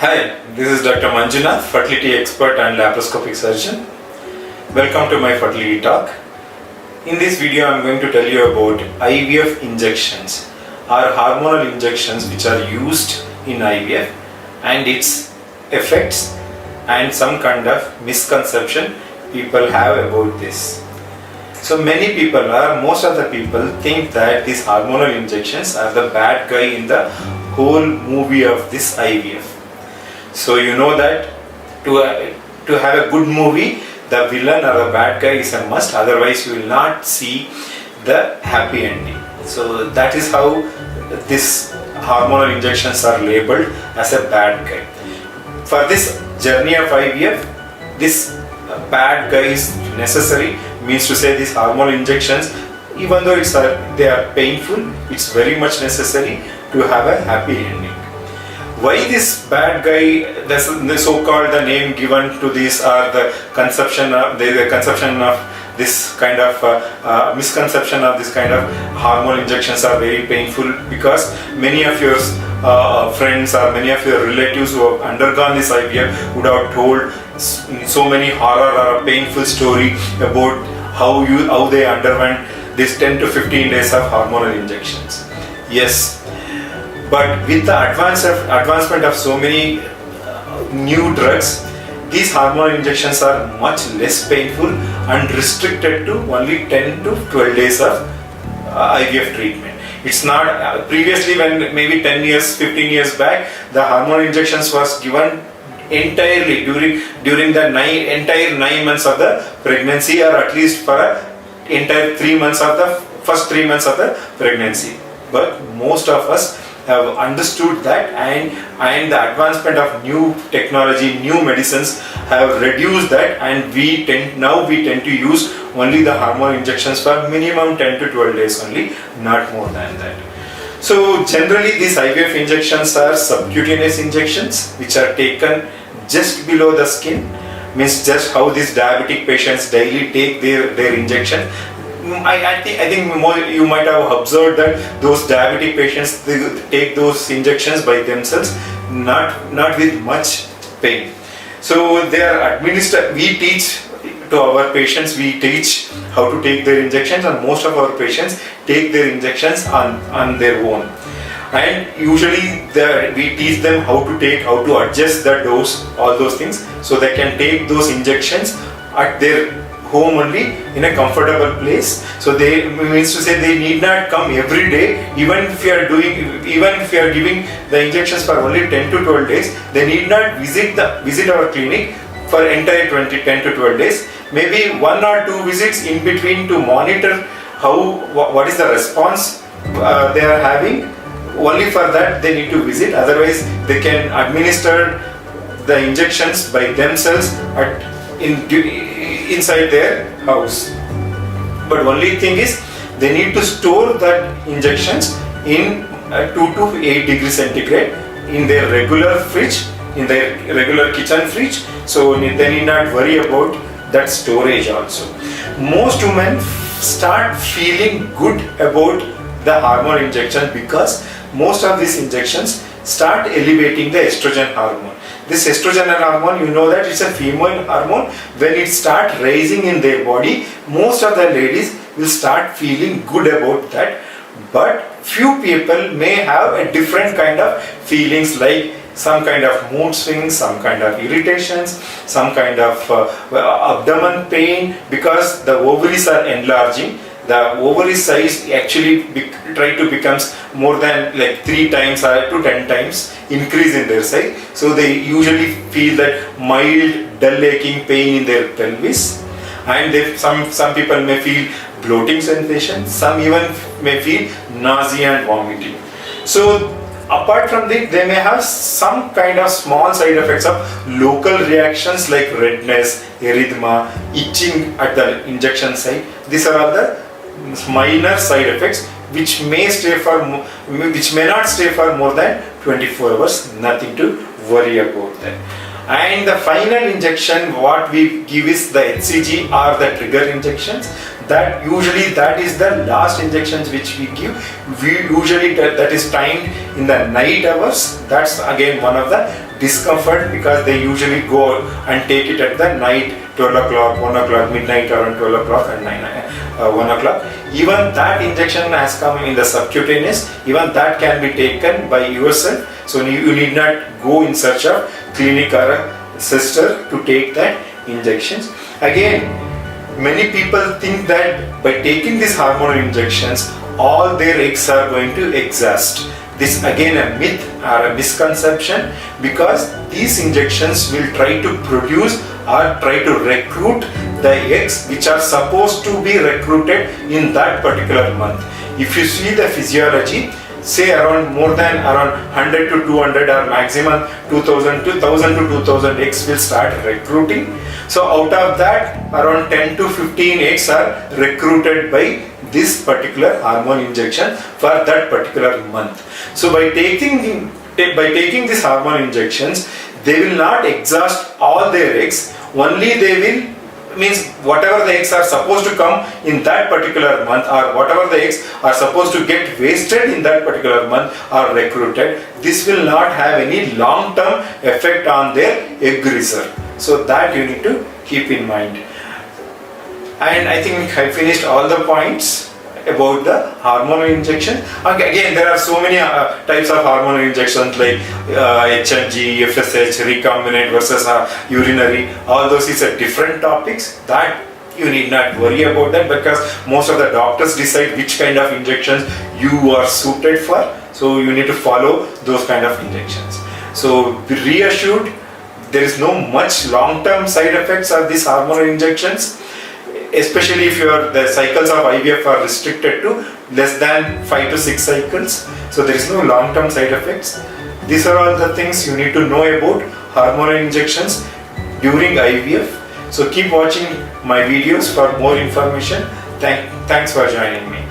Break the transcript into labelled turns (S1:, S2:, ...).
S1: Hi, this is Dr. Manjunath, fertility expert and laparoscopic surgeon. Welcome to my fertility talk. In this video, I am going to tell you about IVF injections or hormonal injections which are used in IVF and its effects and some kind of misconception people have about this. So most of the people think that these hormonal injections are the bad guy in the whole movie of this IVF. So you know that to have a good movie, the villain or the bad guy is a must, otherwise you will not see the happy ending. So that is how these hormonal injections are labeled as a bad guy. For this journey of IVF, this bad guy is necessary, means to say these hormonal injections, even though they are painful, it's very much necessary to have a happy ending. Why this bad guy, the so-called the name given to this, or the conception of this kind of misconception of this kind of hormone injections are very painful, because many of your friends or many of your relatives who have undergone this IVF would have told so many horror or painful story about how they underwent this 10 to 15 days of hormonal injections. Yes. But with the advancement of so many new drugs, these hormone injections are much less painful and restricted to only 10 to 12 days of IVF treatment. It's not previously, when maybe 10 years, 15 years back, the hormone injections was given entirely during the entire 9 months of the pregnancy, or at least for entire 3 months of the first 3 months of the pregnancy. But most of us have understood that, and the advancement of new technology, new medicines have reduced that, and we tend to use only the hormone injections for minimum 10 to 12 days only, not more than that. So generally these IVF injections are subcutaneous injections which are taken just below the skin, means just how these diabetic patients daily take their injection. I think you might have observed that those diabetic patients, they take those injections by themselves, not with much pain. So they are administered. We teach to our patients, we teach how to take their injections, and most of our patients take their injections on their own. And usually we teach them how to adjust the dose, all those things, so they can take those injections at their home only, in a comfortable place. So means to say they need not come every day. Even if you are giving the injections for only 10 to 12 days, they need not visit our clinic for entire 10 to 12 days. Maybe 1 or 2 visits in between to monitor what is the response they are having. Only for that they need to visit. Otherwise, they can administer the injections by themselves inside their house. But only thing is, they need to store that injections in 2 to 8 degrees centigrade in their regular fridge, in their regular kitchen fridge. So they need not worry about that storage also. Most women start feeling good about the hormone injection because most of these injections start elevating the estrogen hormone. This estrogen hormone, you know that it's a female hormone. When it starts rising in their body, most of the ladies will start feeling good about that. But few people may have a different kind of feelings, like some kind of mood swings, some kind of irritations, some kind of abdomen pain, because the ovaries are enlarging. The ovary size actually try to becomes more than like 3 times or to 10 times increase in their size. So they usually feel that mild dull aching pain in their pelvis, and some people may feel bloating sensation. Some even may feel nausea and vomiting. So apart from this, they may have some kind of small side effects of local reactions like redness, erythema, itching at the injection site. These are all the minor side effects which may not stay for more than 24 hours. Nothing to worry about that. And the final injection what we give is the HCG or the trigger injections. That is the last injections which we give. We usually that is timed in the night hours. That's again one of the discomfort because they usually go and take it at the night, 12 o'clock, 1 o'clock, midnight around 12 o'clock and 1 o'clock. Even that injection has come in the subcutaneous, even that can be taken by yourself. So you need not go in search of clinic or a sister to take that injections. Again, many people think that by taking these hormonal injections, all their eggs are going to exhaust. This again a myth or a misconception, because these injections will try to produce or try to recruit the eggs which are supposed to be recruited in that particular month. If you see the physiology, say around more than around 100 to 200 or maximum 2000 to 2000 eggs will start recruiting. So out of that, around 10 to 15 eggs are recruited by this particular hormone injection for that particular month. So by taking these hormone injections, they will not exhaust all their eggs, only they will, means whatever the eggs are supposed to come in that particular month, or whatever the eggs are supposed to get wasted in that particular month are recruited. This will not have any long-term effect on their egg reserve. So that you need to keep in mind. And I think I finished all the points about the hormonal injection. Again, there are so many types of hormonal injections like HMG, FSH, recombinant versus urinary. All those is a different topics that you need not worry about that, because most of the doctors decide which kind of injections you are suited for. So you need to follow those kind of injections. So be reassured, there is no much long-term side effects of these hormonal injections, especially if the cycles of IVF are restricted to less than 5 to 6 cycles. So there is no long-term side effects. These are all the things you need to know about hormonal injections during IVF. So keep watching my videos for more information. Thanks for joining me.